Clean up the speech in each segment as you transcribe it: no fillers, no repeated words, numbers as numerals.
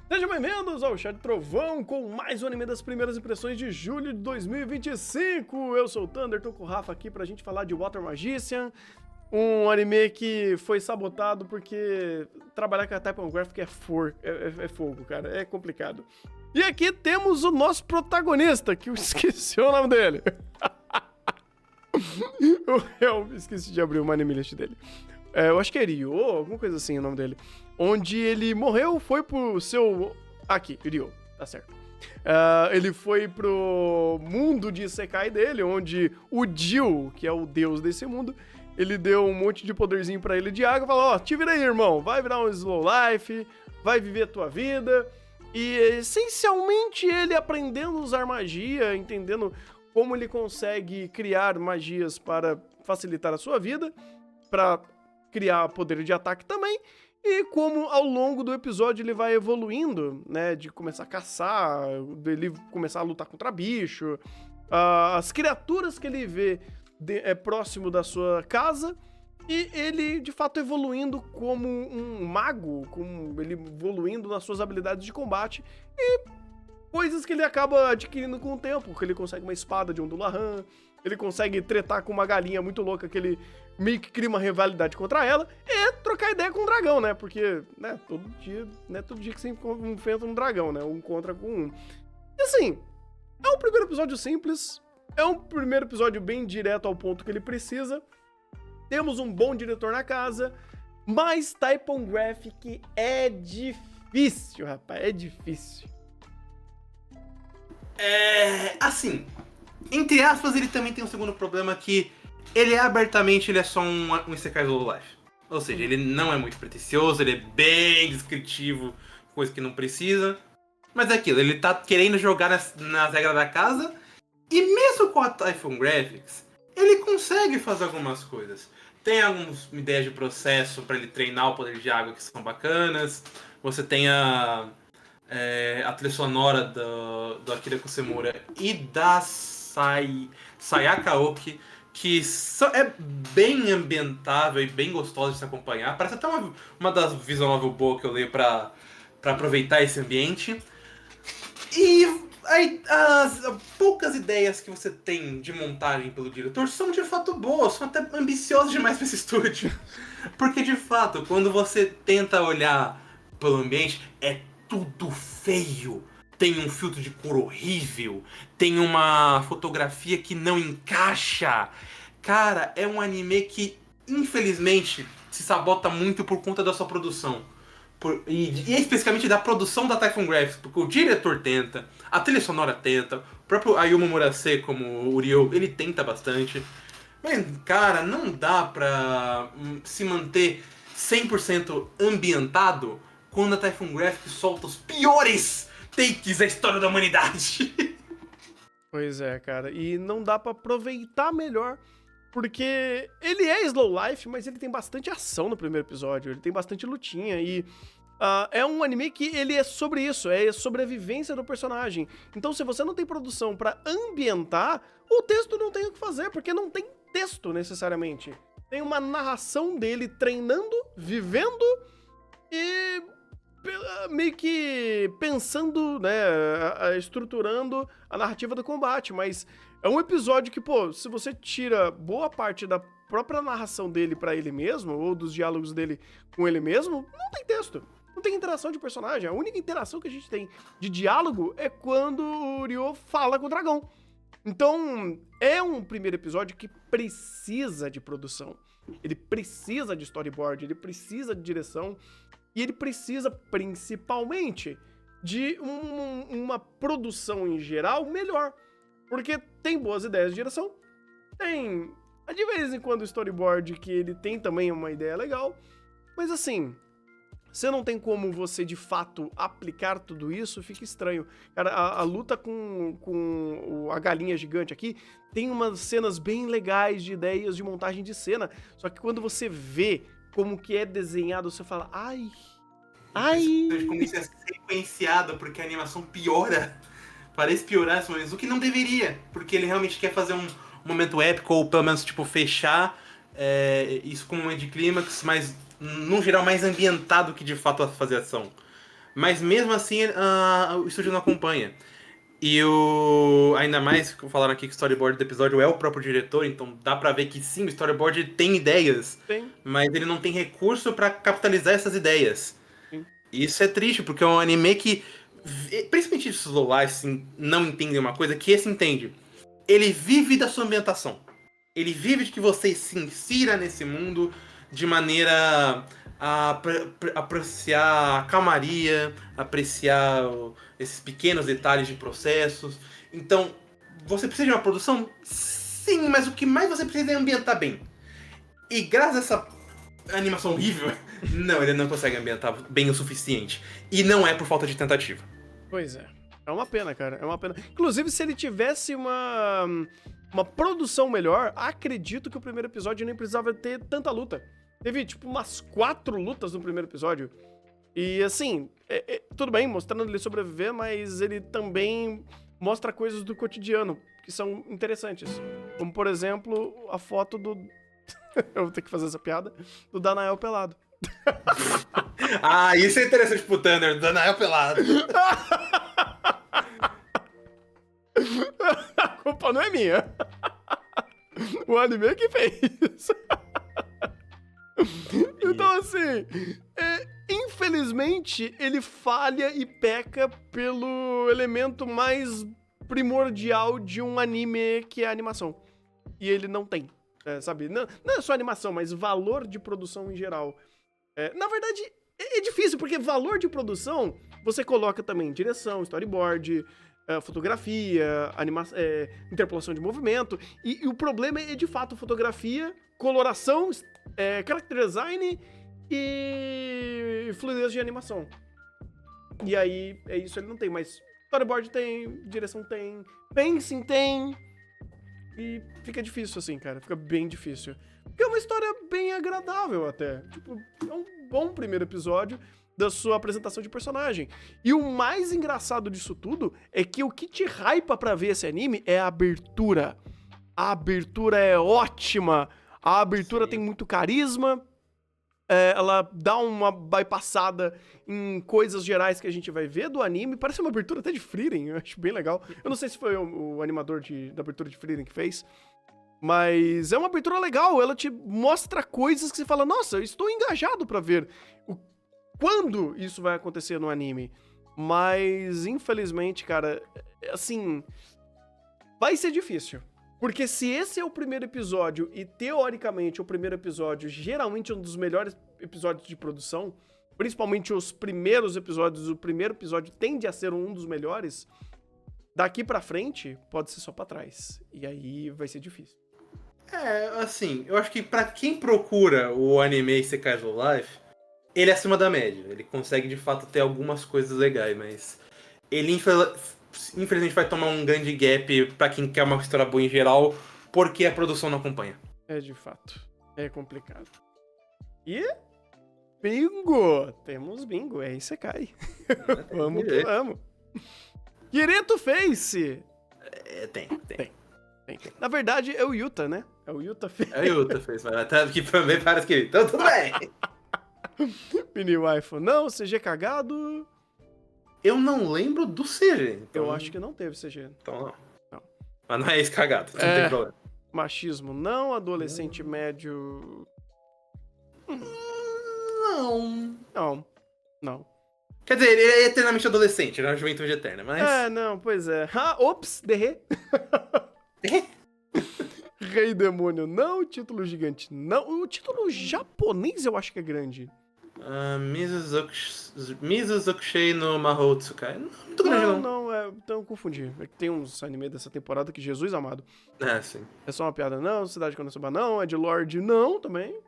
Sejam bem-vindos ao Chá de Trovão com mais um anime das primeiras impressões de julho de 2025. Eu sou o Thunder, tô com o Rafa aqui pra gente falar de Water Magician, um anime que foi sabotado porque trabalhar com a Type Graphic é fogo, cara, é complicado. E aqui temos o nosso protagonista, que eu esqueci o nome dele. Eu esqueci de abrir uma anime list dele. Eu acho que é Ryo, alguma coisa assim o nome dele. Onde ele morreu, foi pro seu... Aqui, Ryo, tá certo. Ele foi pro mundo de Isekai dele, onde o Jill, que é o deus desse mundo, ele deu um monte de poderzinho pra ele de água e falou, ó, te vira aí, irmão, vai virar um slow life, vai viver a tua vida. E essencialmente ele aprendendo a usar magia, entendendo como ele consegue criar magias para facilitar a sua vida, pra criar poder de ataque também, e como ao longo do episódio ele vai evoluindo, né, de começar a caçar, dele começar a lutar contra bicho, as criaturas que ele vê próximo da sua casa, e ele de fato evoluindo como um mago, ele evoluindo nas suas habilidades de combate, e coisas que ele acaba adquirindo com o tempo, porque ele consegue uma espada de Ondulahan, ele consegue tretar com uma galinha muito louca que ele meio que cria uma rivalidade contra ela e trocar ideia com um dragão, né? Porque, né, todo dia que você enfrenta um dragão, né? Um contra com um. E assim, é um primeiro episódio simples, é um primeiro episódio bem direto ao ponto que ele precisa. Temos um bom diretor na casa, mas Type Graphic é difícil, rapaz, é difícil. Assim, entre aspas, ele também tem um segundo problema que ele é só um Isekai Slow Life. Ou seja, ele não é muito pretencioso, ele é bem descritivo, coisa que não precisa. Mas é aquilo, ele tá querendo jogar nas regras da casa, e mesmo com a Typhoon Graphics, ele consegue fazer algumas coisas. Tem algumas ideias de processo para ele treinar o poder de água que são bacanas. Você tem a trilha sonora do Akira Kusemura e da Sayaka Oki, que é bem ambientável e bem gostosa de se acompanhar. Parece até uma das visual novel boas que eu leio pra aproveitar esse ambiente. E aí, as poucas ideias que você tem de montagem pelo diretor são de fato boas, são até ambiciosas demais pra esse estúdio. Porque de fato, quando você tenta olhar pelo ambiente, é tudo feio. Tem um filtro de cor horrível, tem uma fotografia que não encaixa. Cara, é um anime que, infelizmente, se sabota muito por conta da sua produção. E especificamente da produção da Typhoon Graphics, porque o diretor tenta, a trilha sonora tenta, o próprio Ayumu Murase, como o Ryo, ele tenta bastante. Mas, cara, não dá pra se manter 100% ambientado quando a Typhoon Graphics solta os piores takes da história da humanidade. Pois é, cara. E não dá pra aproveitar melhor, porque ele é slow life, mas ele tem bastante ação no primeiro episódio, ele tem bastante lutinha e é um anime que ele é sobre isso, é sobre a vivência do personagem. Então se você não tem produção pra ambientar, o texto não tem o que fazer, porque não tem texto necessariamente. Tem uma narração dele treinando, vivendo e meio que pensando, né, estruturando a narrativa do combate, mas é um episódio que, pô, se você tira boa parte da própria narração dele pra ele mesmo, ou dos diálogos dele com ele mesmo, não tem texto, não tem interação de personagem. A única interação que a gente tem de diálogo é quando o Ryo fala com o dragão. Então, é um primeiro episódio que precisa de produção, ele precisa de storyboard, ele precisa de direção, e ele precisa, principalmente, de uma produção em geral melhor. Porque tem boas ideias de direção, tem, de vez em quando, o storyboard que ele tem também uma ideia legal, mas assim, você não tem como você, de fato, aplicar tudo isso, fica estranho. Cara, a luta com a galinha gigante aqui tem umas cenas bem legais de ideias de montagem de cena, só que quando você vê como que é desenhado, você fala, ai. Como isso é sequenciado, porque a animação piora. Parece piorar, mas o que não deveria, porque ele realmente quer fazer um momento épico, ou pelo menos, tipo, fechar isso com um momento de clímax, mas, no geral, mais ambientado que de fato fazer ação. Mas mesmo assim, o estúdio não acompanha. E ainda mais que falaram aqui que o storyboard do episódio é o próprio diretor, então dá pra ver que sim, o storyboard tem ideias, Tem, mas ele não tem recurso pra capitalizar essas ideias. sim. E isso é triste, porque é um anime que, principalmente os slow life, assim, não entendem uma coisa que esse entende. Ele vive da sua ambientação. Ele vive de que você se insira nesse mundo de maneira a apreciar a calmaria, apreciar esses pequenos detalhes de processos. Então, você precisa de uma produção? Sim, mas o que mais você precisa é ambientar bem. E graças a essa animação horrível, não, ele não consegue ambientar bem o suficiente. E não é por falta de tentativa. Pois é. É uma pena, cara. É uma pena. Inclusive, se ele tivesse uma produção melhor, acredito que o primeiro episódio nem precisava ter tanta luta. Teve, tipo, umas 4 lutas no primeiro episódio. E, assim, tudo bem, mostrando ele sobreviver, mas ele também mostra coisas do cotidiano que são interessantes. Como, por exemplo, a foto do... Eu vou ter que fazer essa piada. Do Danael pelado. Ah, isso é interessante pro Thunder, Danael pelado. A culpa não é minha. O anime que fez. Então, assim, infelizmente, ele falha e peca pelo elemento mais primordial de um anime, que é a animação. E ele não tem, sabe? Não é só animação, mas valor de produção em geral. Na verdade, é difícil, porque valor de produção, você coloca também direção, storyboard, fotografia, interpolação de movimento. E o problema é, de fato, fotografia, coloração, character design e fluidez de animação. E aí, isso ele não tem, mas storyboard tem, direção tem, pacing tem. E fica difícil assim, cara. Fica bem difícil. Porque é uma história bem agradável até. Tipo, é um bom primeiro episódio da sua apresentação de personagem. E o mais engraçado disso tudo é que o que te hypa pra ver esse anime é a abertura. A abertura é ótima. A abertura Sim. tem muito carisma. Ela dá uma bypassada em coisas gerais que a gente vai ver do anime. Parece uma abertura até de Frieren, eu acho bem legal. Eu não sei se foi o animador da abertura de Frieren que fez. Mas é uma abertura legal, ela te mostra coisas que você fala, nossa, eu estou engajado pra ver quando isso vai acontecer no anime. Mas, infelizmente, cara, assim, vai ser difícil. Porque se esse é o primeiro episódio, e teoricamente o primeiro episódio geralmente é um dos melhores episódios de produção, principalmente os primeiros episódios, o primeiro episódio tende a ser um dos melhores, daqui pra frente pode ser só pra trás. E aí vai ser difícil. Assim, eu acho que pra quem procura o anime Isekai Life, ele é acima da média. Ele consegue de fato ter algumas coisas legais, mas ele infelizmente vai tomar um grande gap pra quem quer uma história boa em geral, porque a produção não acompanha. De fato. É complicado. E bingo! Temos bingo, é Isekai. Vamos que vamos. Kirito Face! Tem. Na verdade, é o Yuta, né? É o Yuta Face. É o Yuta Face, mas até aqui também parece que... Então tudo bem! Mini Waifu, não, CG cagado. Eu não lembro do CG. Então... Eu acho que não teve CG. Então não. Mas não é esse cagado, não tem problema. Machismo não, adolescente médio... Não. Quer dizer, ele é eternamente adolescente, ele é uma juventude eterna, mas... não, pois é. Ops, derrê. Rei Demônio não, título gigante não. O título japonês eu acho que é grande. Mizuzukushei no Mahou Tsukai. Não é muito grande, não. Não, então eu confundi. É que tem uns anime dessa temporada que Jesus amado. Sim. É só uma piada não, Cidade Konosuba não, é de Lorde não, também.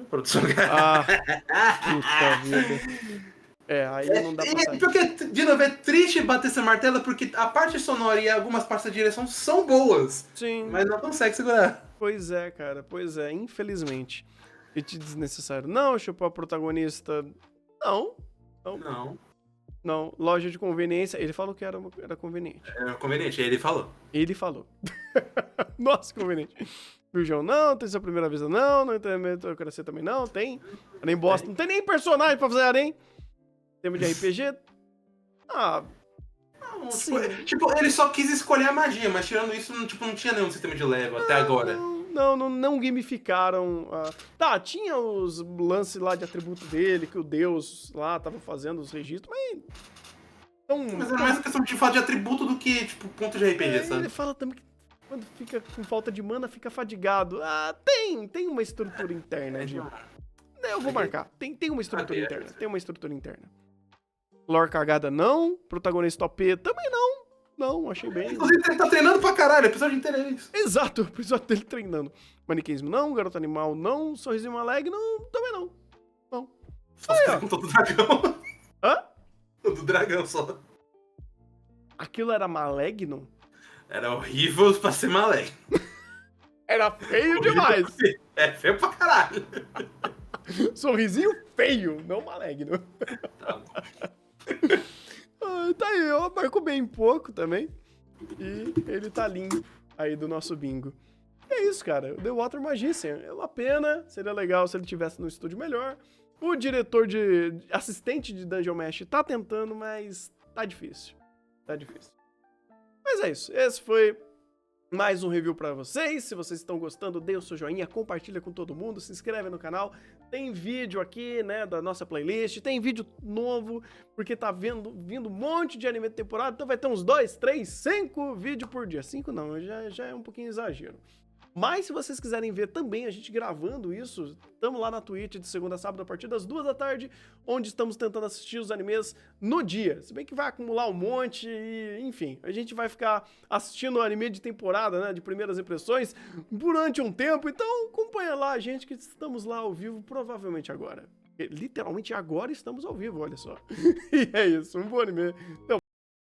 Produção... puta vida. Aí não dá pra sair. Porque, de novo, é triste bater esse martelo, porque a parte sonora e algumas partes da direção são boas. Sim. Mas não consegue segurar. Pois é, cara. Pois é, infelizmente. E te desnecessário. Não, chupar o protagonista. Não. Loja de conveniência. Ele falou que era conveniente. Era conveniente, ele falou. Nossa, conveniente. Virgão não, tem sua primeira vez não tem meritocracia também não, tem. Nem bosta, não tem nem personagem pra fazer harém. Tema de RPG? Ah, Não, sim. tipo, ele só quis escolher a magia, mas tirando isso, não tinha nenhum sistema de level até agora. Não gamificaram. Tá, tinha os lances lá de atributo dele, que o Deus lá tava fazendo os registros, mas. Mas é mais questão de falar de atributo do que, tipo, ponto de RPG, sabe? Ele fala também que quando fica com falta de mana, fica fadigado. Tem uma estrutura interna, Gil. Eu vou marcar. Tem uma estrutura interna. Tem uma estrutura interna. Lore cagada não. Protagonista OP também não. Não, achei bem. Inclusive, ele tá treinando pra caralho, episódio inteiro é isso. Exato, o episódio dele treinando. Maniqueísmo não, Garota Animal não, Sorrisinho Alegre não, também não. Não. Só se contou do dragão. Hã? Do dragão só. Aquilo era maligno? Era horrível pra ser maligno. Era feio demais. É feio pra caralho. Sorrisinho feio, não maligno. Tá bom. Tá aí, eu marco bem pouco também. E ele tá limpo aí do nosso bingo. É isso, cara. The Water Magician. É uma pena. Seria legal se ele tivesse num estúdio melhor. O diretor assistente de Dungeon Mesh tá tentando, mas tá difícil. Tá difícil. Mas é isso. Esse foi mais um review pra vocês. Se vocês estão gostando, dê o seu joinha, compartilha com todo mundo, se inscreve no canal. Tem vídeo aqui, né, da nossa playlist. Tem vídeo novo, porque tá vindo um monte de anime de temporada. Então vai ter uns 2, 3, 5 vídeos por dia. 5 não, já é um pouquinho exagero. Mas se vocês quiserem ver também a gente gravando isso, estamos lá na Twitch de segunda a sábado a partir das 2 da tarde, onde estamos tentando assistir os animes no dia. Se bem que vai acumular um monte e, enfim, a gente vai ficar assistindo o anime de temporada, né, de primeiras impressões, durante um tempo. Então acompanha lá a gente que estamos lá ao vivo, provavelmente agora. Literalmente agora estamos ao vivo, olha só. E é isso, um bom anime. Então,